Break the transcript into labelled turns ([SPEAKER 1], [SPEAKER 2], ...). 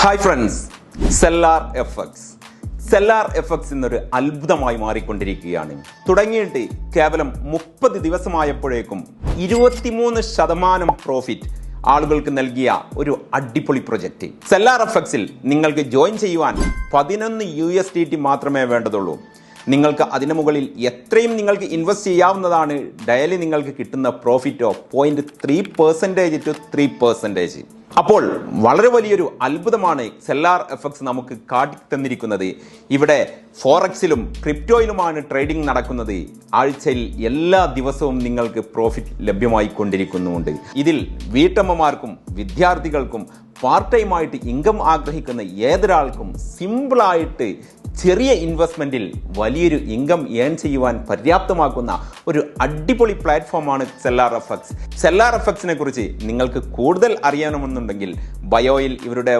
[SPEAKER 1] Hi friends, cellular എഫക്സ്. Cellular എഫക്സ് എന്നൊരു അത്ഭുതമായി മാറിക്കൊണ്ടിരിക്കുകയാണ്. തുടങ്ങിയിട്ട് കേവലം 30 ദിവസമായപ്പോഴേക്കും 23% പ്രോഫിറ്റ് ആളുകൾക്ക് നൽകിയ ഒരു അടിപൊളി പ്രൊജക്റ്റ്. സെല്ലാർ എഫക്സിൽ നിങ്ങൾക്ക് ജോയിൻ ചെയ്യുവാൻ 11 USDT മാത്രമേ വേണ്ടതുള്ളൂ. നിങ്ങൾക്ക് അതിന് മുകളിൽ എത്രയും നിങ്ങൾക്ക് ഇൻവെസ്റ്റ് ചെയ്യാവുന്നതാണ്. ഡെയിലി നിങ്ങൾക്ക് കിട്ടുന്ന പ്രോഫിറ്റോ 0.3% to 3%. അപ്പോൾ വളരെ വലിയൊരു അത്ഭുതമാണ് സെല്ലാർ എഫക്സ് നമുക്ക് കാട്ടിത്തന്നിരിക്കുന്നത്. ഇവിടെ ഫോറക്സിലും ക്രിപ്റ്റോയിലുമാണ് ട്രേഡിംഗ് നടക്കുന്നത്. ആഴ്ചയിൽ എല്ലാ ദിവസവും നിങ്ങൾക്ക് പ്രോഫിറ്റ് ലഭ്യമായി കൊണ്ടിരിക്കുന്നുമുണ്ട്. ഇതിൽ വീട്ടമ്മമാർക്കും വിദ്യാർത്ഥികൾക്കും പാർട്ട് ടൈമായിട്ട് ഇൻകം ആഗ്രഹിക്കുന്ന ഏതൊരാൾക്കും സിമ്പിളായിട്ട് ചെറിയ ഇൻവെസ്റ്റ്മെൻറ്റിൽ വലിയൊരു ഇൻകം ഏൺ ചെയ്യുവാൻ പര്യാപ്തമാക്കുന്ന ഒരു അടിപൊളി പ്ലാറ്റ്ഫോമാണ് സെല്ലാർ എഫക്സ്. സെല്ലാർ എഫക്സിനെ കുറിച്ച് നിങ്ങൾക്ക് കൂടുതൽ അറിയണമെന്നുണ്ടെങ്കിൽ ബയോയിൽ ഇവരുടെ